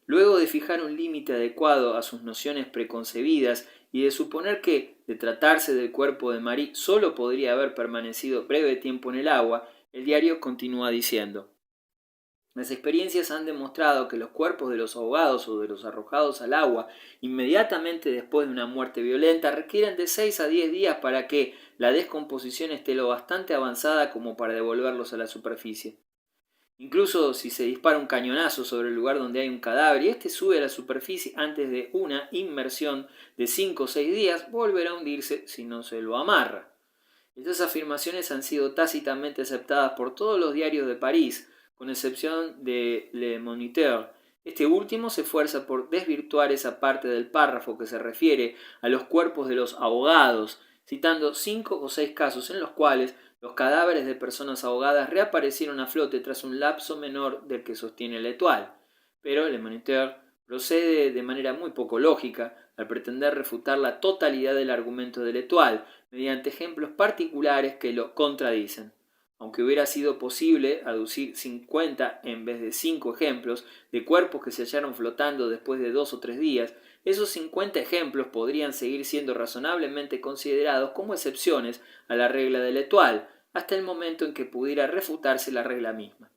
Luego de fijar un límite adecuado a sus nociones preconcebidas y de suponer que, de tratarse del cuerpo de Marie, solo podría haber permanecido breve tiempo en el agua, el diario continúa diciendo: las experiencias han demostrado que los cuerpos de los ahogados o de los arrojados al agua inmediatamente después de una muerte violenta requieren de 6 a 10 días para que la descomposición esté lo bastante avanzada como para devolverlos a la superficie. Incluso si se dispara un cañonazo sobre el lugar donde hay un cadáver y éste sube a la superficie antes de una inmersión de 5 o 6 días, volverá a hundirse si no se lo amarra. Estas afirmaciones han sido tácitamente aceptadas por todos los diarios de París, con excepción de Le Moniteur. Este último se esfuerza por desvirtuar esa parte del párrafo que se refiere a los cuerpos de los ahogados, citando 5 o 6 casos en los cuales los cadáveres de personas ahogadas reaparecieron a flote tras un lapso menor del que sostiene L'Étoile. Pero Le Moniteur procede de manera muy poco lógica al pretender refutar la totalidad del argumento de L'Étoile mediante ejemplos particulares que lo contradicen. Aunque hubiera sido posible aducir 50 en vez de 5 ejemplos de cuerpos que se hallaron flotando después de 2 o 3 días, esos 50 ejemplos podrían seguir siendo razonablemente considerados como excepciones a la regla de L'Étoile, hasta el momento en que pudiera refutarse la regla misma.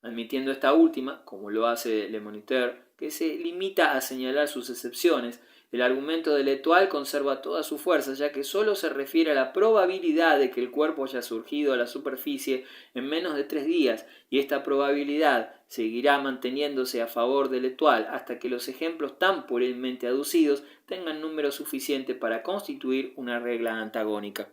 Admitiendo esta última, como lo hace Le Moniteur, que se limita a señalar sus excepciones, el argumento de L'Étoile conserva toda su fuerza, ya que sólo se refiere a la probabilidad de que el cuerpo haya surgido a la superficie en menos de 3 días, y esta probabilidad seguirá manteniéndose a favor de L'Étoile hasta que los ejemplos tan puerilmente aducidos tengan número suficiente para constituir una regla antagónica.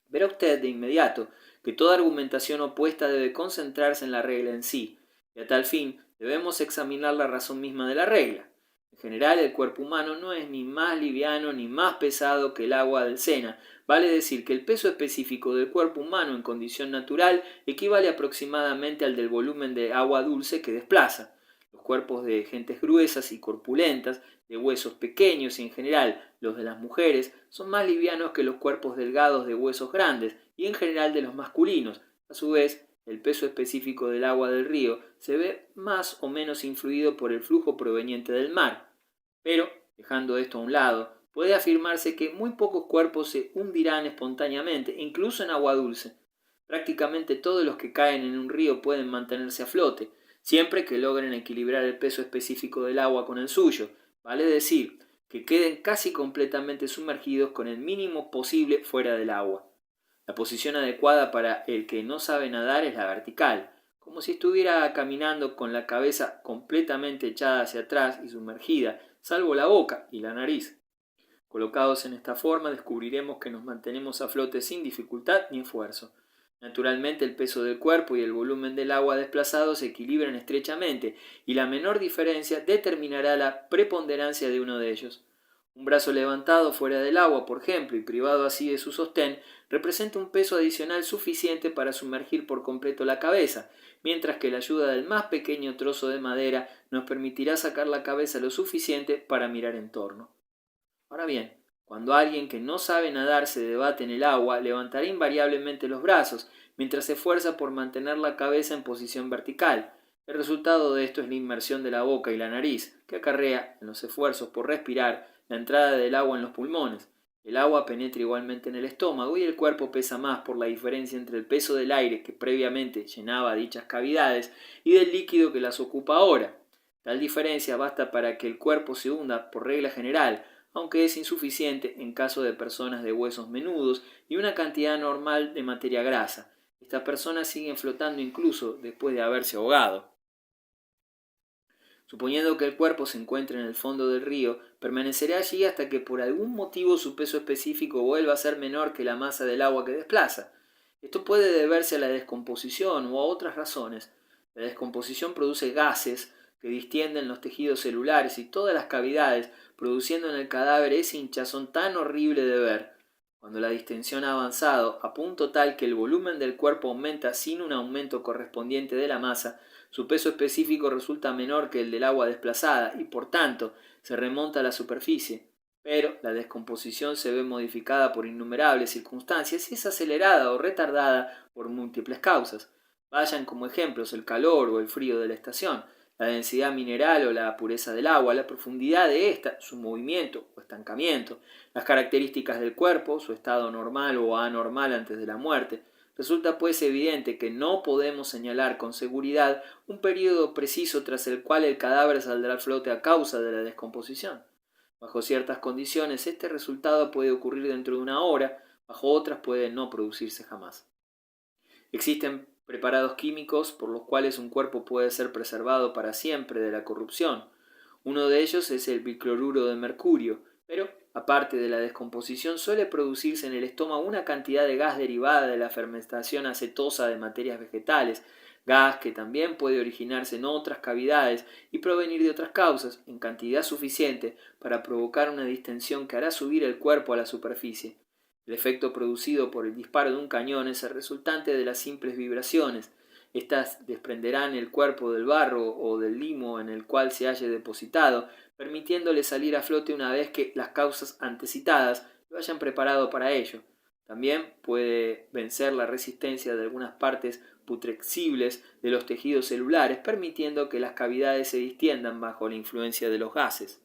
Verá usted de inmediato que toda argumentación opuesta debe concentrarse en la regla en sí, y a tal fin debemos examinar la razón misma de la regla. En general, el cuerpo humano no es ni más liviano ni más pesado que el agua del Sena. Vale decir que el peso específico del cuerpo humano en condición natural equivale aproximadamente al del volumen de agua dulce que desplaza. Los cuerpos de gentes gruesas y corpulentas, de huesos pequeños y en general los de las mujeres, son más livianos que los cuerpos delgados de huesos grandes y en general de los masculinos. A su vez, el peso específico del agua del río se ve más o menos influido por el flujo proveniente del mar. Pero, dejando esto a un lado, puede afirmarse que muy pocos cuerpos se hundirán espontáneamente, incluso en agua dulce. Prácticamente todos los que caen en un río pueden mantenerse a flote, siempre que logren equilibrar el peso específico del agua con el suyo. Vale decir, que queden casi completamente sumergidos con el mínimo posible fuera del agua. La posición adecuada para el que no sabe nadar es la vertical, como si estuviera caminando con la cabeza completamente echada hacia atrás y sumergida, salvo la boca y la nariz. Colocados en esta forma, descubriremos que nos mantenemos a flote sin dificultad ni esfuerzo. Naturalmente, el peso del cuerpo y el volumen del agua desplazado se equilibran estrechamente, y la menor diferencia determinará la preponderancia de uno de ellos. Un brazo levantado fuera del agua, por ejemplo, y privado así de su sostén, representa un peso adicional suficiente para sumergir por completo la cabeza, mientras que la ayuda del más pequeño trozo de madera nos permitirá sacar la cabeza lo suficiente para mirar en torno. Ahora bien, cuando alguien que no sabe nadar se debate en el agua, levantará invariablemente los brazos, mientras se esfuerza por mantener la cabeza en posición vertical. El resultado de esto es la inmersión de la boca y la nariz, que acarrea, en los esfuerzos por respirar, la entrada del agua en los pulmones. El agua penetra igualmente en el estómago y el cuerpo pesa más por la diferencia entre el peso del aire que previamente llenaba dichas cavidades y del líquido que las ocupa ahora. Tal diferencia basta para que el cuerpo se hunda por regla general, aunque es insuficiente en caso de personas de huesos menudos y una cantidad normal de materia grasa. Estas personas siguen flotando incluso después de haberse ahogado. Suponiendo que el cuerpo se encuentre en el fondo del río, permanecerá allí hasta que por algún motivo su peso específico vuelva a ser menor que la masa del agua que desplaza. Esto puede deberse a la descomposición o a otras razones. La descomposición produce gases que distienden los tejidos celulares y todas las cavidades, produciendo en el cadáver ese hinchazón tan horrible de ver. Cuando la distensión ha avanzado a punto tal que el volumen del cuerpo aumenta sin un aumento correspondiente de la masa, su peso específico resulta menor que el del agua desplazada y, por tanto, se remonta a la superficie. Pero la descomposición se ve modificada por innumerables circunstancias y es acelerada o retardada por múltiples causas. Vayan como ejemplos el calor o el frío de la estación. la densidad mineral o la pureza del agua, la profundidad de ésta, su movimiento o estancamiento, las características del cuerpo, su estado normal o anormal antes de la muerte. Resulta pues evidente que no podemos señalar con seguridad un periodo preciso tras el cual el cadáver saldrá a flote a causa de la descomposición. Bajo ciertas condiciones, este resultado puede ocurrir dentro de una hora, bajo otras puede no producirse jamás. Existen preparados químicos por los cuales un cuerpo puede ser preservado para siempre de la corrupción. Uno de ellos es el bicloruro de mercurio, pero, aparte de la descomposición, suele producirse en el estómago una cantidad de gas derivada de la fermentación acetosa de materias vegetales, gas que también puede originarse en otras cavidades y provenir de otras causas, en cantidad suficiente para provocar una distensión que hará subir el cuerpo a la superficie. El efecto producido por el disparo de un cañón es el resultante de las simples vibraciones. Estas desprenderán el cuerpo del barro o del limo en el cual se halle depositado, permitiéndole salir a flote una vez que las causas antecitadas lo hayan preparado para ello. También puede vencer la resistencia de algunas partes putrescibles de los tejidos celulares, permitiendo que las cavidades se distiendan bajo la influencia de los gases.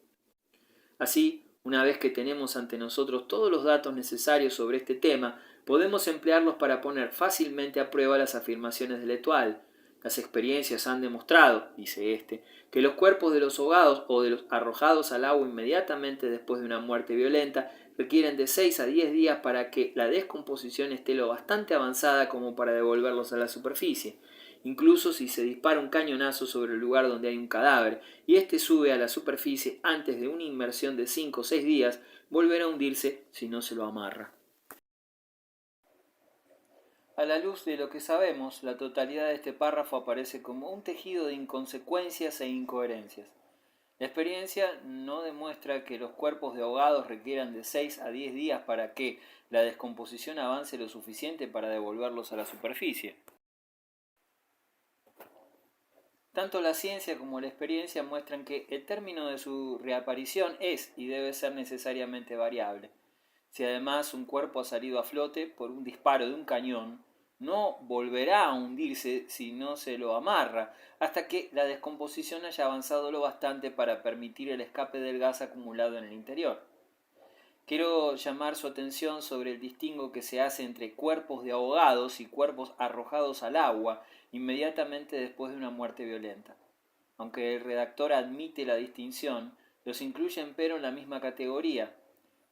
Así, una vez que tenemos ante nosotros todos los datos necesarios sobre este tema, podemos emplearlos para poner fácilmente a prueba las afirmaciones de L'Étoile. Las experiencias han demostrado, dice éste, que los cuerpos de los ahogados o de los arrojados al agua inmediatamente después de una muerte violenta requieren de 6 a 10 días para que la descomposición esté lo bastante avanzada como para devolverlos a la superficie. Incluso si se dispara un cañonazo sobre el lugar donde hay un cadáver y éste sube a la superficie antes de una inmersión de 5 o 6 días, volverá a hundirse si no se lo amarra. A la luz de lo que sabemos, la totalidad de este párrafo aparece como un tejido de inconsecuencias e incoherencias. La experiencia no demuestra que los cuerpos de ahogados requieran de 6 a 10 días para que la descomposición avance lo suficiente para devolverlos a la superficie. Tanto la ciencia como la experiencia muestran que el término de su reaparición es y debe ser necesariamente variable. Si además un cuerpo ha salido a flote por un disparo de un cañón, no volverá a hundirse si no se lo amarra, hasta que la descomposición haya avanzado lo bastante para permitir el escape del gas acumulado en el interior. Quiero llamar su atención sobre el distingo que se hace entre cuerpos de ahogados y cuerpos arrojados al agua inmediatamente después de una muerte violenta. Aunque el redactor admite la distinción, los incluye empero en la misma categoría.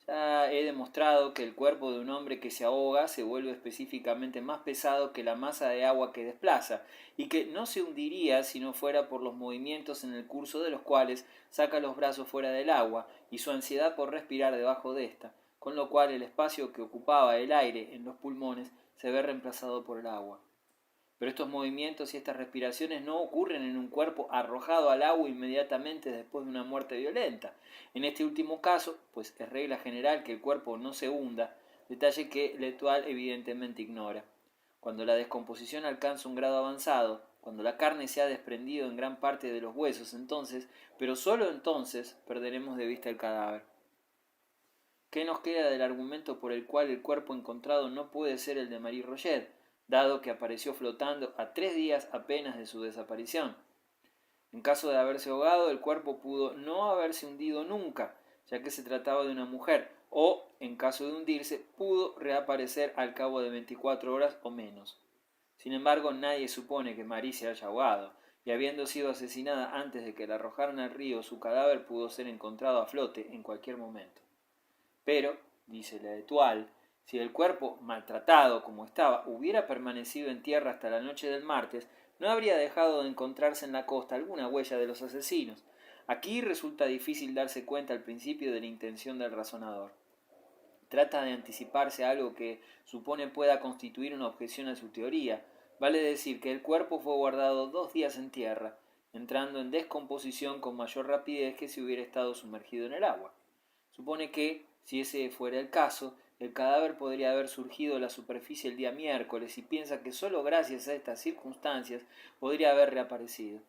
Ya he demostrado que el cuerpo de un hombre que se ahoga se vuelve específicamente más pesado que la masa de agua que desplaza, y que no se hundiría si no fuera por los movimientos en el curso de los cuales saca los brazos fuera del agua y su ansiedad por respirar debajo de ésta, con lo cual el espacio que ocupaba el aire en los pulmones se ve reemplazado por el agua. Pero estos movimientos y estas respiraciones no ocurren en un cuerpo arrojado al agua inmediatamente después de una muerte violenta. En este último caso, pues es regla general que el cuerpo no se hunda, detalle que L'Étoile evidentemente ignora. Cuando la descomposición alcanza un grado avanzado, cuando la carne se ha desprendido en gran parte de los huesos, entonces, pero sólo entonces, perderemos de vista el cadáver. ¿Qué nos queda del argumento por el cual el cuerpo encontrado no puede ser el de Marie Roget, dado que apareció flotando a 3 días apenas de su desaparición? En caso de haberse ahogado, el cuerpo pudo no haberse hundido nunca, ya que se trataba de una mujer, o, en caso de hundirse, pudo reaparecer al cabo de 24 horas o menos. Sin embargo, nadie supone que Marie se haya ahogado, y habiendo sido asesinada antes de que la arrojaran al río, su cadáver pudo ser encontrado a flote en cualquier momento. Pero, dice L'Étoile, si el cuerpo, maltratado como estaba, hubiera permanecido en tierra hasta la noche del martes, no habría dejado de encontrarse en la costa alguna huella de los asesinos. Aquí resulta difícil darse cuenta al principio de la intención del razonador. Trata de anticiparse a algo que supone pueda constituir una objeción a su teoría. Vale decir que el cuerpo fue guardado 2 días en tierra, entrando en descomposición con mayor rapidez que si hubiera estado sumergido en el agua. Supone que, si ese fuera el caso, el cadáver podría haber surgido a la superficie el día miércoles y piensa que sólo gracias a estas circunstancias podría haber reaparecido.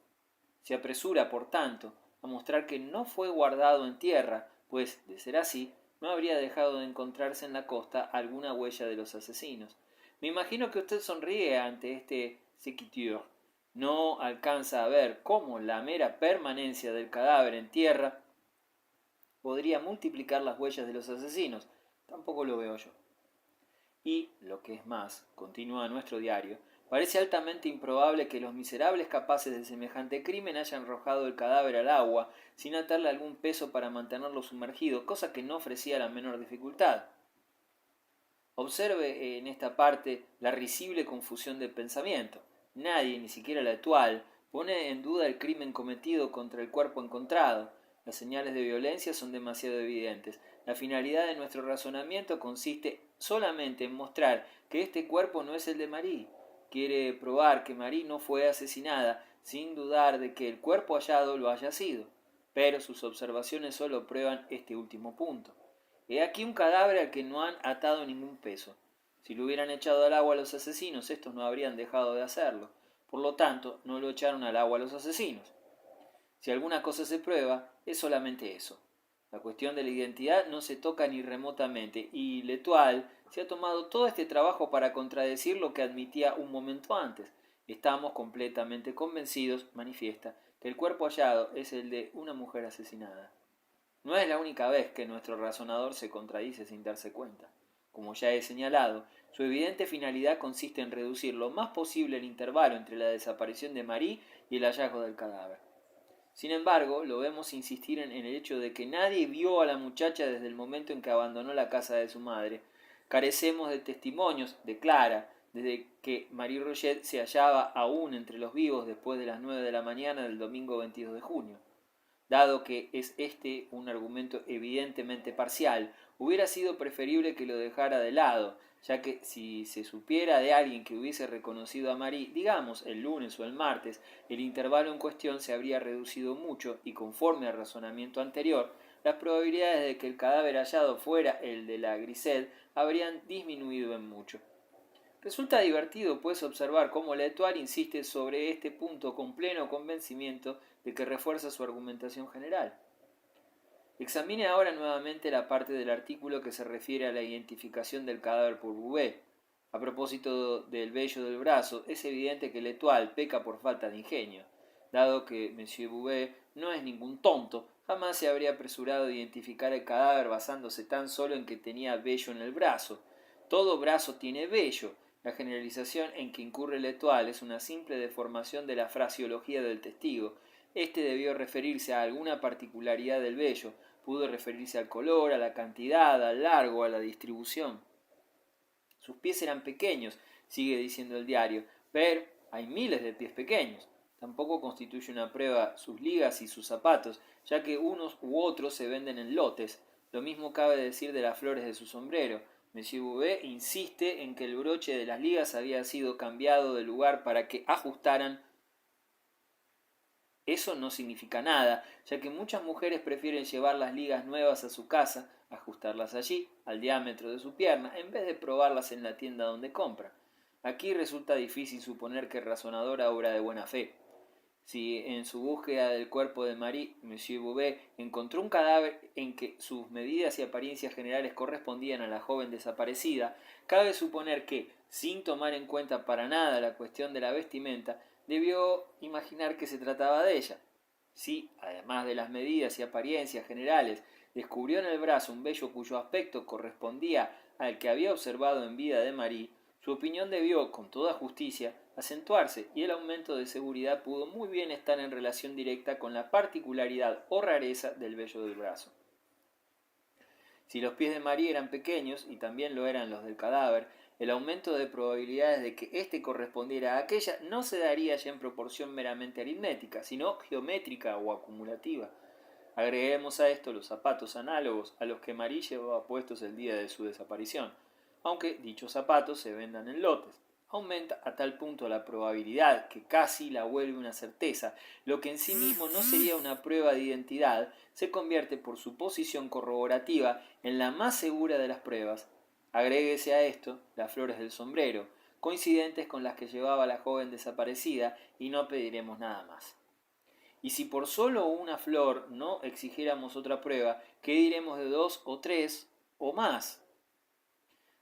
Se apresura, por tanto, a mostrar que no fue guardado en tierra, pues, de ser así, no habría dejado de encontrarse en la costa alguna huella de los asesinos. Me imagino que usted sonríe ante este sequitur. no alcanza a ver cómo la mera permanencia del cadáver en tierra podría multiplicar las huellas de los asesinos. Tampoco lo veo yo. Y, lo que es más, continúa nuestro diario, parece altamente improbable que los miserables capaces de semejante crimen hayan arrojado el cadáver al agua sin atarle algún peso para mantenerlo sumergido, cosa que no ofrecía la menor dificultad. Observe en esta parte la risible confusión del pensamiento. Nadie, ni siquiera la actual, pone en duda el crimen cometido contra el cuerpo encontrado. Las señales de violencia son demasiado evidentes. La finalidad de nuestro razonamiento consiste solamente en mostrar que este cuerpo no es el de Marie. Quiere probar que Marie no fue asesinada, sin dudar de que el cuerpo hallado lo haya sido. Pero sus observaciones solo prueban este último punto. He aquí un cadáver al que no han atado ningún peso. Si lo hubieran echado al agua a los asesinos, estos no habrían dejado de hacerlo. Por lo tanto, no lo echaron al agua a los asesinos. Si alguna cosa se prueba, es solamente eso. La cuestión de la identidad no se toca ni remotamente, y L'Etoile se ha tomado todo este trabajo para contradecir lo que admitía un momento antes. Estamos completamente convencidos, manifiesta, que el cuerpo hallado es el de una mujer asesinada. No es la única vez que nuestro razonador se contradice sin darse cuenta. Como ya he señalado, su evidente finalidad consiste en reducir lo más posible el intervalo entre la desaparición de Marie y el hallazgo del cadáver. Sin embargo, lo vemos insistir en el hecho de que nadie vio a la muchacha desde el momento en que abandonó la casa de su madre. Carecemos de testimonios, declara, desde que Marie Roget se hallaba aún entre los vivos después de las 9 de la mañana del domingo 22 de junio. Dado que es este un argumento evidentemente parcial, hubiera sido preferible que lo dejara de lado, ya que si se supiera de alguien que hubiese reconocido a Marie, digamos el lunes o el martes, el intervalo en cuestión se habría reducido mucho y conforme al razonamiento anterior, las probabilidades de que el cadáver hallado fuera el de la Grisette habrían disminuido en mucho. Resulta divertido, pues, observar cómo L'Etoile insiste sobre este punto con pleno convencimiento de que refuerza su argumentación general. Examine ahora nuevamente la parte del artículo que se refiere a la identificación del cadáver por Bouvet. A propósito del vello del brazo, es evidente que L'Etoile peca por falta de ingenio. Dado que M. Bouvet no es ningún tonto, jamás se habría apresurado a identificar el cadáver basándose tan solo en que tenía vello en el brazo. Todo brazo tiene vello. La generalización en que incurre L'Etoile es una simple deformación de la fraseología del testigo. Este debió referirse a alguna particularidad del vello, pudo referirse al color, a la cantidad, al largo, a la distribución. Sus pies eran pequeños, sigue diciendo el diario, pero hay miles de pies pequeños. Tampoco constituye una prueba sus ligas y sus zapatos, ya que unos u otros se venden en lotes. Lo mismo cabe decir de las flores de su sombrero. Monsieur Bouvet insiste en que el broche de las ligas había sido cambiado de lugar para que ajustaran. Eso no significa nada, ya que muchas mujeres prefieren llevar las ligas nuevas a su casa, ajustarlas allí, al diámetro de su pierna, en vez de probarlas en la tienda donde compran. Aquí resulta difícil suponer que el razonador obra de buena fe. Si en su búsqueda del cuerpo de Marie, Monsieur Bouvet encontró un cadáver en que sus medidas y apariencias generales correspondían a la joven desaparecida, cabe suponer que, sin tomar en cuenta para nada la cuestión de la vestimenta, debió imaginar que se trataba de ella. Si, además de las medidas y apariencias generales, descubrió en el brazo un vello cuyo aspecto correspondía al que había observado en vida de Marie, su opinión debió, con toda justicia, acentuarse, y el aumento de seguridad pudo muy bien estar en relación directa con la particularidad o rareza del vello del brazo. Si los pies de Marie eran pequeños, y también lo eran los del cadáver, el aumento de probabilidades de que éste correspondiera a aquella no se daría ya en proporción meramente aritmética, sino geométrica o acumulativa. Agreguemos a esto los zapatos análogos a los que Marie llevaba puestos el día de su desaparición, aunque dichos zapatos se vendan en lotes. Aumenta a tal punto la probabilidad que casi la vuelve una certeza. Lo que en sí mismo no sería una prueba de identidad, se convierte por su posición corroborativa en la más segura de las pruebas. Agréguese a esto las flores del sombrero, coincidentes con las que llevaba la joven desaparecida, y no pediremos nada más. Y si por solo una flor no exigiéramos otra prueba, ¿qué diremos de 2 o 3 o más?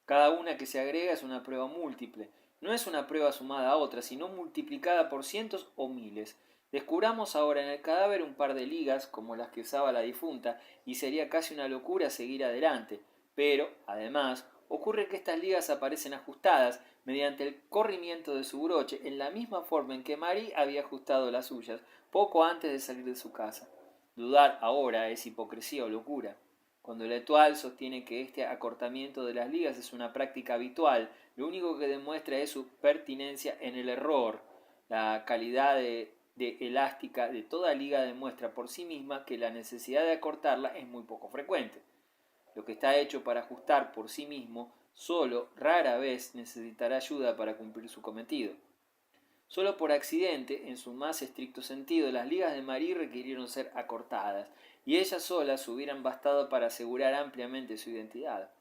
Cada una que se agrega es una prueba múltiple. no es una prueba sumada a otra, sino multiplicada por cientos o miles. Descubramos ahora en el cadáver un par de ligas, como las que usaba la difunta, y sería casi una locura seguir adelante. Pero, además, ocurre que estas ligas aparecen ajustadas mediante el corrimiento de su broche en la misma forma en que Marie había ajustado las suyas poco antes de salir de su casa. Dudar ahora es hipocresía o locura. Cuando L'Etoile sostiene que este acortamiento de las ligas es una práctica habitual, lo único que demuestra es su pertinencia en el error. La calidad de elástica de toda liga demuestra por sí misma que la necesidad de acortarla es muy poco frecuente. Lo que está hecho para ajustar por sí mismo solo rara vez necesitará ayuda para cumplir su cometido. Solo por accidente, en su más estricto sentido, las ligas de Marie requirieron ser acortadas, y ellas solas hubieran bastado para asegurar ampliamente su identidad.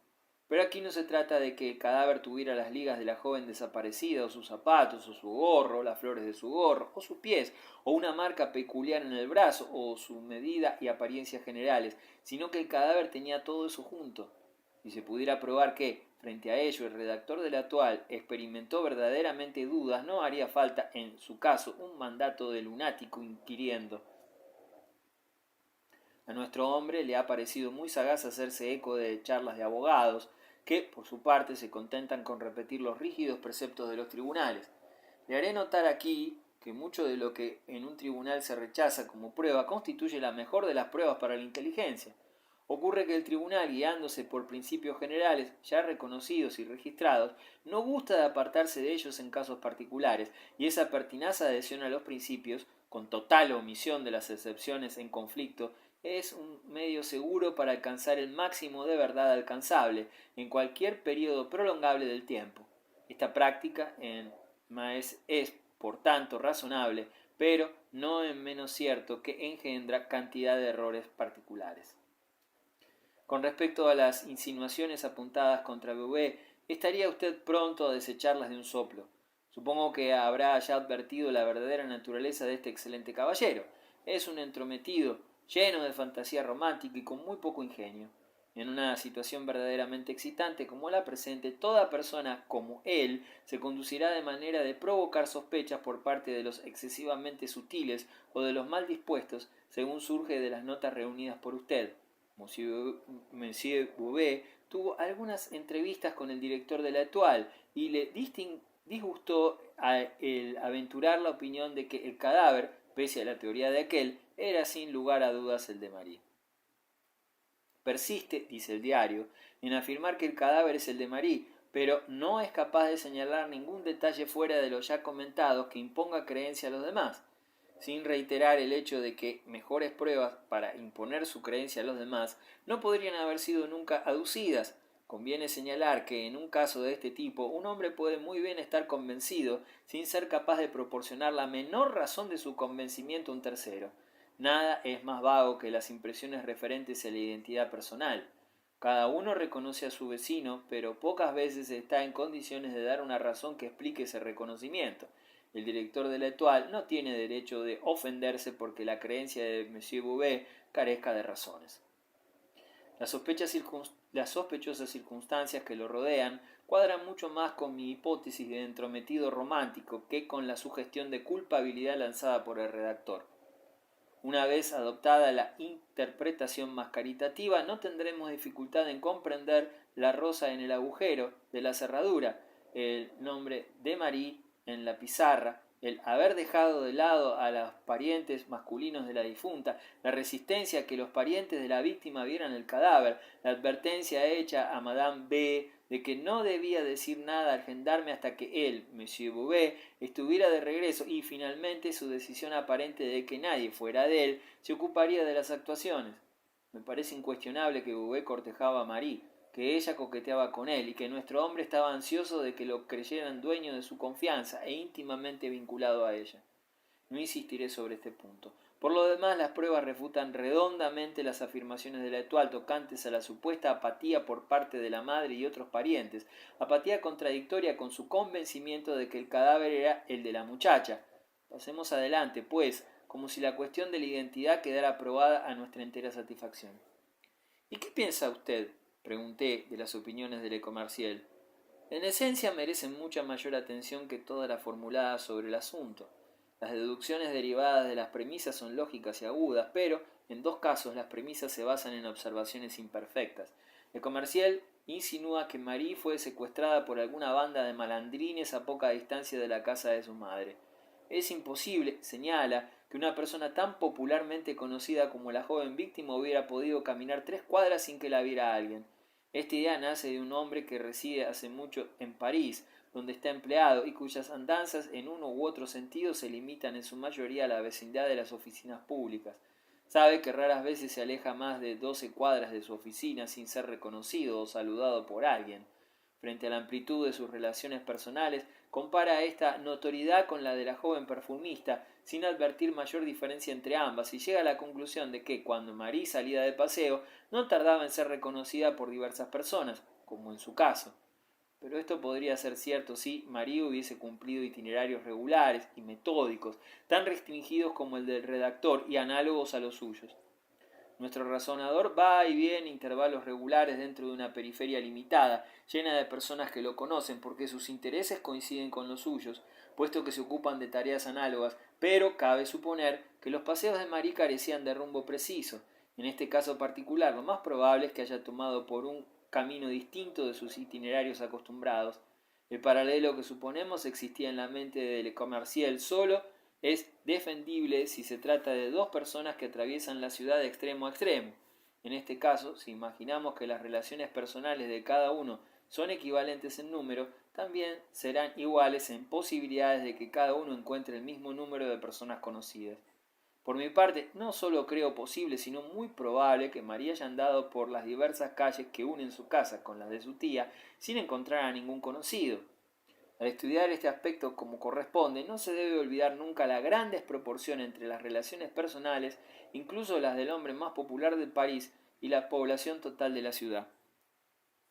Pero aquí no se trata de que el cadáver tuviera las ligas de la joven desaparecida, o sus zapatos, o su gorro, las flores de su gorro, o sus pies, o una marca peculiar en el brazo, o su medida y apariencia generales, sino que el cadáver tenía todo eso junto. Si se pudiera probar que, frente a ello, el redactor de la Toile experimentó verdaderamente dudas, no haría falta, en su caso, un mandato de lunático inquiriendo. A nuestro hombre le ha parecido muy sagaz hacerse eco de charlas de abogados, que, por su parte, se contentan con repetir los rígidos preceptos de los tribunales. Le haré notar aquí que mucho de lo que en un tribunal se rechaza como prueba constituye la mejor de las pruebas para la inteligencia. Ocurre que el tribunal, guiándose por principios generales ya reconocidos y registrados, no gusta de apartarse de ellos en casos particulares, y esa pertinaz adhesión a los principios, con total omisión de las excepciones en conflicto, es un medio seguro para alcanzar el máximo de verdad alcanzable en cualquier periodo prolongable del tiempo. Esta práctica en Maes es, por tanto, razonable, pero no en menos cierto que engendra cantidad de errores particulares. Con respecto a las insinuaciones apuntadas contra Beauvais, estaría usted pronto a desecharlas de un soplo. Supongo que habrá ya advertido la verdadera naturaleza de este excelente caballero. Es un entrometido, lleno de fantasía romántica y con muy poco ingenio. En una situación verdaderamente excitante como la presente, toda persona como él se conducirá de manera de provocar sospechas por parte de los excesivamente sutiles o de los mal dispuestos, según surge de las notas reunidas por usted. Monsieur Beauvais tuvo algunas entrevistas con el director de la Étoile y le disgustó el aventurar la opinión de que el cadáver, pese a la teoría de aquel, era sin lugar a dudas el de Marie. Persiste, dice el diario, en afirmar que el cadáver es el de Marie, pero no es capaz de señalar ningún detalle fuera de lo ya comentado que imponga creencia a los demás, sin reiterar el hecho de que mejores pruebas para imponer su creencia a los demás no podrían haber sido nunca aducidas. Conviene señalar que en un caso de este tipo un hombre puede muy bien estar convencido sin ser capaz de proporcionar la menor razón de su convencimiento a un tercero. Nada es más vago que las impresiones referentes a la identidad personal. Cada uno reconoce a su vecino, pero pocas veces está en condiciones de dar una razón que explique ese reconocimiento. El director de la Étoile no tiene derecho de ofenderse porque la creencia de Monsieur Beauvais carezca de razones. Las sospechosas circunstancias que lo rodean cuadran mucho más con mi hipótesis de entrometido romántico que con la sugestión de culpabilidad lanzada por el redactor. Una vez adoptada la interpretación más caritativa, no tendremos dificultad en comprender la rosa en el agujero de la cerradura, el nombre de Marie en la pizarra, el haber dejado de lado a los parientes masculinos de la difunta, la resistencia a que los parientes de la víctima vieran el cadáver, la advertencia hecha a Madame B de que no debía decir nada al gendarme hasta que él, Monsieur Beauvais, estuviera de regreso, y finalmente su decisión aparente de que nadie fuera de él se ocuparía de las actuaciones. Me parece incuestionable que Beauvais cortejaba a Marie, que ella coqueteaba con él y que nuestro hombre estaba ansioso de que lo creyeran dueño de su confianza e íntimamente vinculado a ella. No insistiré sobre este punto. Por lo demás, las pruebas refutan redondamente las afirmaciones de la Étoile tocantes a la supuesta apatía por parte de la madre y otros parientes, apatía contradictoria con su convencimiento de que el cadáver era el de la muchacha. Pasemos adelante, pues, como si la cuestión de la identidad quedara probada a nuestra entera satisfacción. ¿Y qué piensa usted?, pregunté, de las opiniones de Le Commerciel. En esencia merecen mucha mayor atención que todas las formuladas sobre el asunto. Las deducciones derivadas de las premisas son lógicas y agudas, pero en dos casos las premisas se basan en observaciones imperfectas. El comercial insinúa que Marie fue secuestrada por alguna banda de malandrines a poca distancia de la casa de su madre. Es imposible, señala, que una persona tan popularmente conocida como la joven víctima hubiera podido caminar 3 cuadras sin que la viera alguien. Esta idea nace de un hombre que reside hace mucho en París, donde está empleado y cuyas andanzas en uno u otro sentido se limitan en su mayoría a la vecindad de las oficinas públicas. Sabe que raras veces se aleja más de 12 cuadras de su oficina sin ser reconocido o saludado por alguien. Frente a la amplitud de sus relaciones personales, compara esta notoriedad con la de la joven perfumista, sin advertir mayor diferencia entre ambas, y llega a la conclusión de que, cuando Marie salía de paseo, no tardaba en ser reconocida por diversas personas, como en su caso. Pero esto podría ser cierto si Marie hubiese cumplido itinerarios regulares y metódicos, tan restringidos como el del redactor y análogos a los suyos. Nuestro razonador va y viene en intervalos regulares dentro de una periferia limitada, llena de personas que lo conocen porque sus intereses coinciden con los suyos, puesto que se ocupan de tareas análogas, pero cabe suponer que los paseos de Marie carecían de rumbo preciso. En este caso particular, lo más probable es que haya tomado por un camino distinto de sus itinerarios acostumbrados. El paralelo que suponemos existía en la mente de Le Commerciel solo es defendible si se trata de dos personas que atraviesan la ciudad de extremo a extremo. En este caso, si imaginamos que las relaciones personales de cada uno son equivalentes en número, también serán iguales en posibilidades de que cada uno encuentre el mismo número de personas conocidas. Por mi parte, no solo creo posible, sino muy probable que María haya andado por las diversas calles que unen su casa con las de su tía sin encontrar a ningún conocido. Al estudiar este aspecto como corresponde, no se debe olvidar nunca la gran desproporción entre las relaciones personales, incluso las del hombre más popular de París, y la población total de la ciudad.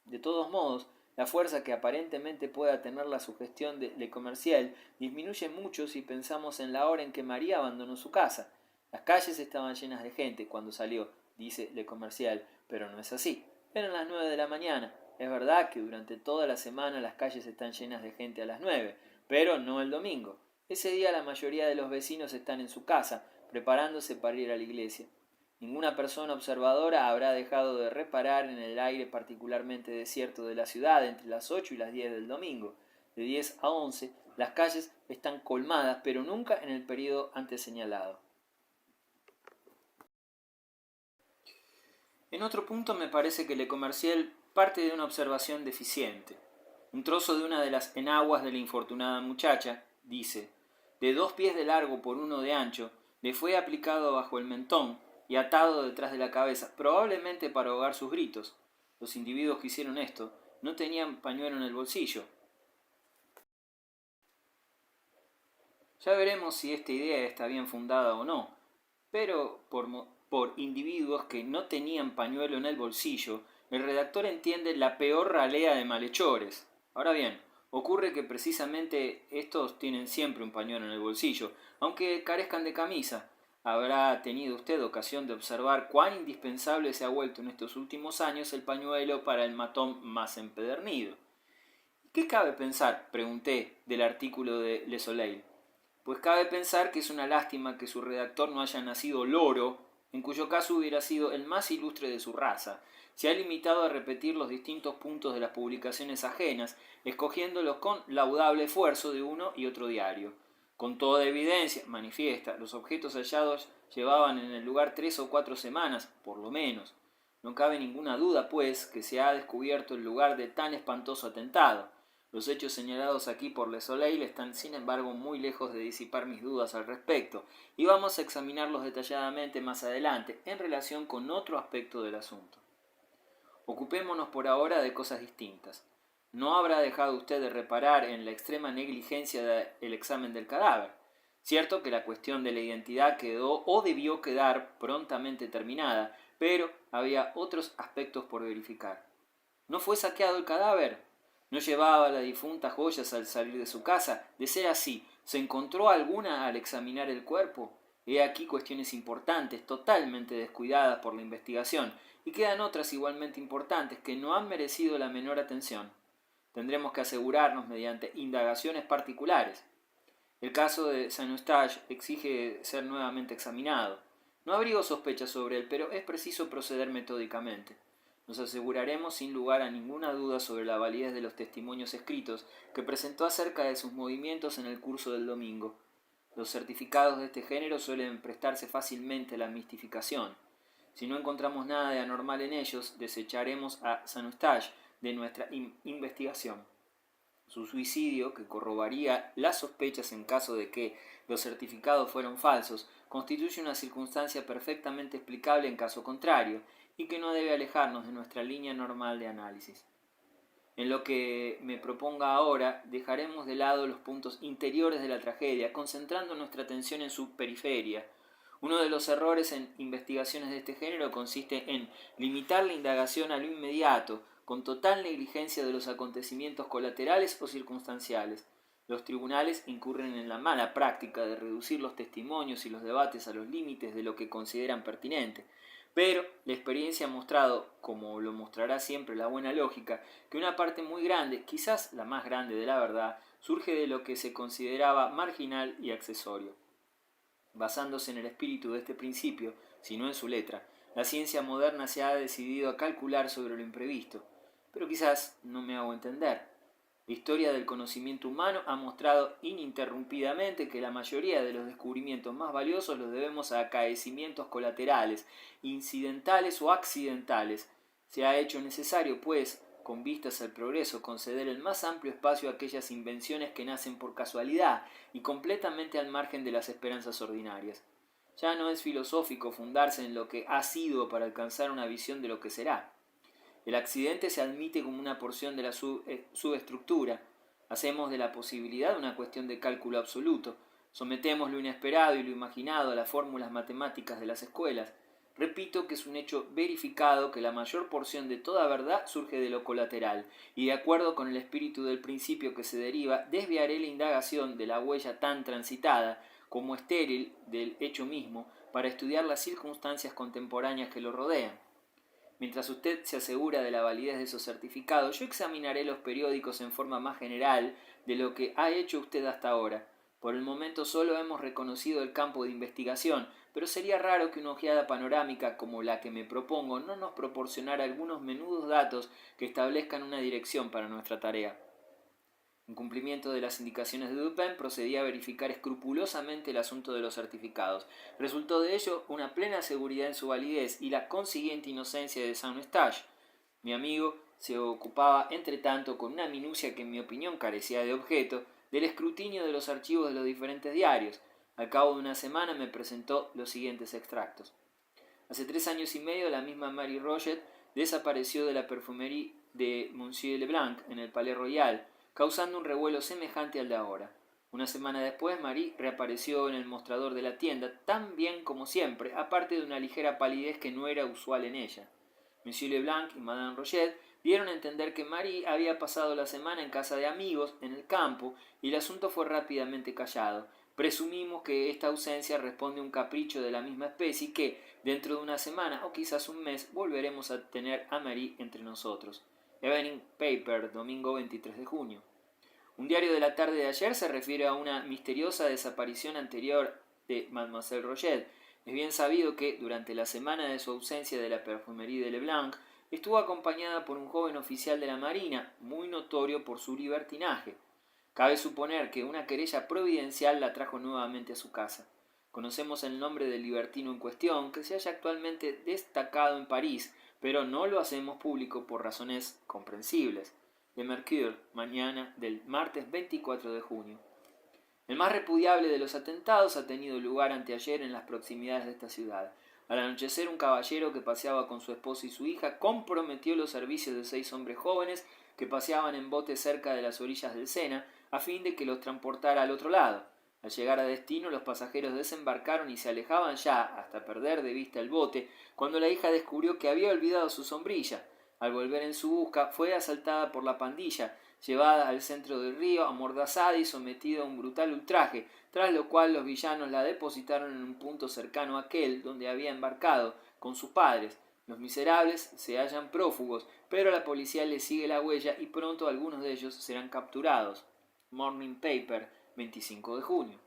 De todos modos, la fuerza que aparentemente pueda tener la sugestión de Le Commerciel disminuye mucho si pensamos en la hora en que María abandonó su casa. Las calles estaban llenas de gente cuando salió, dice Le Commerciel, pero no es así. Eran las 9 de la mañana. Es verdad que durante toda la semana las calles están llenas de gente a las 9, pero no el domingo. Ese día la mayoría de los vecinos están en su casa, preparándose para ir a la iglesia. Ninguna persona observadora habrá dejado de reparar en el aire particularmente desierto de la ciudad entre las 8 y las 10 del domingo. De 10 a 11, las calles están colmadas, pero nunca en el periodo antes señalado. En otro punto me parece que Le Commerciel parte de una observación deficiente. Un trozo de una de las enaguas de la infortunada muchacha, dice, de 2 pies de largo por 1 de ancho, le fue aplicado bajo el mentón y atado detrás de la cabeza, probablemente para ahogar sus gritos. Los individuos que hicieron esto no tenían pañuelo en el bolsillo. Ya veremos si esta idea está bien fundada o no, pero por individuos que no tenían pañuelo en el bolsillo, el redactor entiende la peor ralea de malhechores. Ahora bien, ocurre que precisamente estos tienen siempre un pañuelo en el bolsillo, aunque carezcan de camisa. Habrá tenido usted ocasión de observar cuán indispensable se ha vuelto en estos últimos años el pañuelo para el matón más empedernido. ¿Qué cabe pensar, pregunté, del artículo de Le Soleil? Pues cabe pensar que es una lástima que su redactor no haya nacido loro, en cuyo caso hubiera sido el más ilustre de su raza. Se ha limitado a repetir los distintos puntos de las publicaciones ajenas, escogiéndolos con laudable esfuerzo de uno y otro diario. Con toda evidencia, manifiesta, los objetos hallados llevaban en el lugar 3 o 4 semanas, por lo menos. No cabe ninguna duda, pues, que se ha descubierto el lugar de tan espantoso atentado. Los hechos señalados aquí por Le Soleil están, sin embargo, muy lejos de disipar mis dudas al respecto, y vamos a examinarlos detalladamente más adelante, en relación con otro aspecto del asunto. Ocupémonos por ahora de cosas distintas. ¿No habrá dejado usted de reparar en la extrema negligencia del examen del cadáver? Cierto que la cuestión de la identidad quedó o debió quedar prontamente terminada, pero había otros aspectos por verificar. ¿No fue saqueado el cadáver? ¿No llevaba la difunta joyas al salir de su casa? De ser así, ¿se encontró alguna al examinar el cuerpo? He aquí cuestiones importantes, totalmente descuidadas por la investigación, y quedan otras igualmente importantes que no han merecido la menor atención. Tendremos que asegurarnos mediante indagaciones particulares. El caso de Saint-Eustache exige ser nuevamente examinado. No abrigo sospechas sobre él, pero es preciso proceder metódicamente. Nos aseguraremos sin lugar a ninguna duda sobre la validez de los testimonios escritos que presentó acerca de sus movimientos en el curso del domingo. Los certificados de este género suelen prestarse fácilmente a la mistificación. Si no encontramos nada de anormal en ellos, desecharemos a Saint-Eustache de nuestra investigación. Su suicidio, que corroboraría las sospechas en caso de que los certificados fueron falsos, constituye una circunstancia perfectamente explicable en caso contrario, y que no debe alejarnos de nuestra línea normal de análisis. En lo que me proponga ahora, dejaremos de lado los puntos interiores de la tragedia, concentrando nuestra atención en su periferia. Uno de los errores en investigaciones de este género consiste en limitar la indagación a lo inmediato, con total negligencia de los acontecimientos colaterales o circunstanciales. Los tribunales incurren en la mala práctica de reducir los testimonios y los debates a los límites de lo que consideran pertinente. Pero la experiencia ha mostrado, como lo mostrará siempre la buena lógica, que una parte muy grande, quizás la más grande de la verdad, surge de lo que se consideraba marginal y accesorio. Basándose en el espíritu de este principio, si no en su letra, la ciencia moderna se ha decidido a calcular sobre lo imprevisto. Pero quizás no me hago entender. La historia del conocimiento humano ha mostrado ininterrumpidamente que la mayoría de los descubrimientos más valiosos los debemos a acaecimientos colaterales, incidentales o accidentales. Se ha hecho necesario, pues, con vistas al progreso, conceder el más amplio espacio a aquellas invenciones que nacen por casualidad y completamente al margen de las esperanzas ordinarias. Ya no es filosófico fundarse en lo que ha sido para alcanzar una visión de lo que será. El accidente se admite como una porción de la subestructura. Hacemos de la posibilidad una cuestión de cálculo absoluto. Sometemos lo inesperado y lo imaginado a las fórmulas matemáticas de las escuelas. Repito que es un hecho verificado que la mayor porción de toda verdad surge de lo colateral, y de acuerdo con el espíritu del principio que se deriva, desviaré la indagación de la huella tan transitada como estéril del hecho mismo para estudiar las circunstancias contemporáneas que lo rodean. Mientras usted se asegura de la validez de esos certificados, yo examinaré los periódicos en forma más general de lo que ha hecho usted hasta ahora. Por el momento solo hemos reconocido el campo de investigación, pero sería raro que una ojeada panorámica como la que me propongo no nos proporcionara algunos menudos datos que establezcan una dirección para nuestra tarea. En cumplimiento de las indicaciones de Dupin, procedí a verificar escrupulosamente el asunto de los certificados. Resultó de ello una plena seguridad en su validez y la consiguiente inocencia de Saint-Eustache. Mi amigo se ocupaba, entre tanto, con una minucia que en mi opinión carecía de objeto, del escrutinio de los archivos de los diferentes diarios. Al cabo de una semana me presentó los siguientes extractos. Hace 3 años y medio la misma Marie Roget desapareció de la perfumería de Monsieur Leblanc en el Palais Royal, causando un revuelo semejante al de ahora. Una semana después, Marie reapareció en el mostrador de la tienda, tan bien como siempre, aparte de una ligera palidez que no era usual en ella. Monsieur Leblanc y Madame Roget dieron a entender que Marie había pasado la semana en casa de amigos, en el campo, y el asunto fue rápidamente callado. Presumimos que esta ausencia responde a un capricho de la misma especie y que, dentro de una semana o quizás un mes, volveremos a tener a Marie entre nosotros. Evening Paper, domingo 23 de junio. Un diario de la tarde de ayer se refiere a una misteriosa desaparición anterior de Mademoiselle Roget. Es bien sabido que, durante la semana de su ausencia de la perfumería de Leblanc, estuvo acompañada por un joven oficial de la Marina, muy notorio por su libertinaje. Cabe suponer que una querella providencial la trajo nuevamente a su casa. Conocemos el nombre del libertino en cuestión, que se halla actualmente destacado en París, pero no lo hacemos público por razones comprensibles. Le Mercure, mañana del martes 24 de junio. El más repudiable de los atentados ha tenido lugar anteayer en las proximidades de esta ciudad. Al anochecer, un caballero que paseaba con su esposa y su hija comprometió los servicios de 6 hombres jóvenes que paseaban en bote cerca de las orillas del Sena a fin de que los transportara al otro lado. Al llegar a destino, los pasajeros desembarcaron y se alejaban ya, hasta perder de vista el bote, cuando la hija descubrió que había olvidado su sombrilla. Al volver en su busca, fue asaltada por la pandilla, llevada al centro del río, amordazada y sometida a un brutal ultraje, tras lo cual los villanos la depositaron en un punto cercano a aquel donde había embarcado, con sus padres. Los miserables se hallan prófugos, pero la policía les sigue la huella y pronto algunos de ellos serán capturados. Morning Paper, 25 de junio.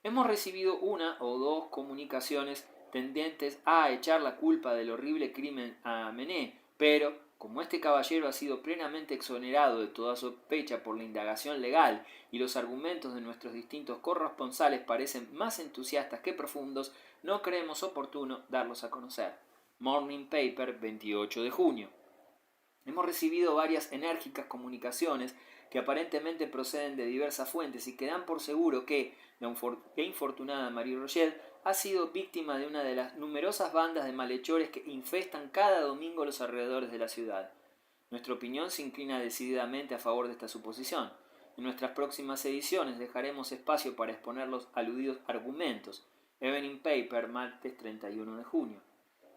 Hemos recibido una o dos comunicaciones tendentes a echar la culpa del horrible crimen a Mené, pero como este caballero ha sido plenamente exonerado de toda sospecha por la indagación legal y los argumentos de nuestros distintos corresponsales parecen más entusiastas que profundos, no creemos oportuno darlos a conocer. Morning Paper, 28 de junio. Hemos recibido varias enérgicas comunicaciones que aparentemente proceden de diversas fuentes y que dan por seguro que la infortunada Marie Rochelle ha sido víctima de una de las numerosas bandas de malhechores que infestan cada domingo los alrededores de la ciudad. Nuestra opinión se inclina decididamente a favor de esta suposición. En nuestras próximas ediciones dejaremos espacio para exponer los aludidos argumentos. Evening Paper, martes 31 de junio.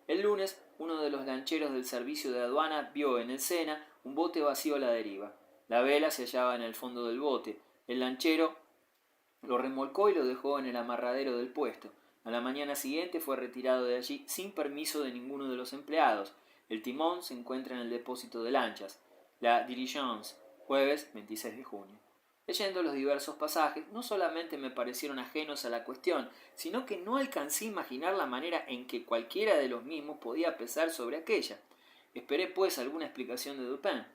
El lunes, uno de los lancheros del servicio de aduana vio en el Sena un bote vacío a la deriva. La vela se hallaba en el fondo del bote. El lanchero lo remolcó y lo dejó en el amarradero del puesto. A la mañana siguiente fue retirado de allí sin permiso de ninguno de los empleados. El timón se encuentra en el depósito de lanchas. La Diligence, jueves 26 de junio. Leyendo los diversos pasajes, no solamente me parecieron ajenos a la cuestión, sino que no alcancé a imaginar la manera en que cualquiera de los mismos podía pesar sobre aquella. Esperé pues alguna explicación de Dupin.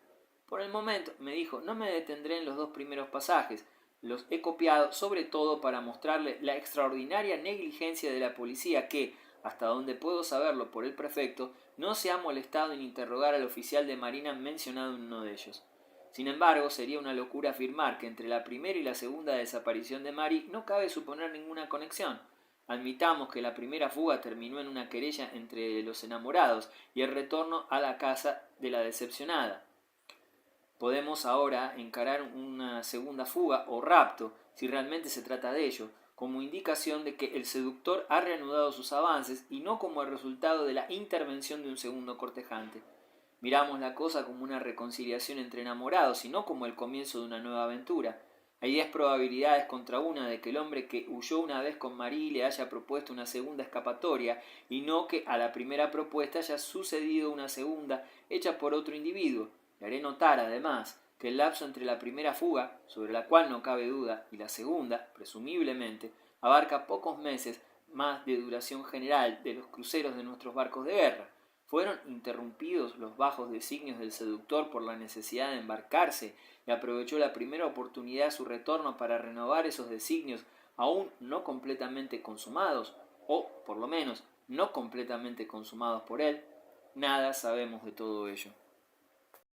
Por el momento, me dijo, no me detendré en los dos primeros pasajes. Los he copiado sobre todo para mostrarle la extraordinaria negligencia de la policía que, hasta donde puedo saberlo por el prefecto, no se ha molestado en interrogar al oficial de marina mencionado en uno de ellos. Sin embargo, sería una locura afirmar que entre la primera y la segunda desaparición de Marie no cabe suponer ninguna conexión. Admitamos que la primera fuga terminó en una querella entre los enamorados y el retorno a la casa de la decepcionada. Podemos ahora encarar una segunda fuga o rapto, si realmente se trata de ello, como indicación de que el seductor ha reanudado sus avances y no como el resultado de la intervención de un segundo cortejante. Miramos la cosa como una reconciliación entre enamorados y no como el comienzo de una nueva aventura. Hay 10 probabilidades contra una de que el hombre que huyó una vez con Marie le haya propuesto una segunda escapatoria y no que a la primera propuesta haya sucedido una segunda hecha por otro individuo. Le haré notar, además, que el lapso entre la primera fuga, sobre la cual no cabe duda, y la segunda, presumiblemente, abarca pocos meses más de duración general de los cruceros de nuestros barcos de guerra. Fueron interrumpidos los bajos designios del seductor por la necesidad de embarcarse y aprovechó la primera oportunidad de su retorno para renovar esos designios aún no completamente consumados, o, por lo menos, no completamente consumados por él. Nada sabemos de todo ello.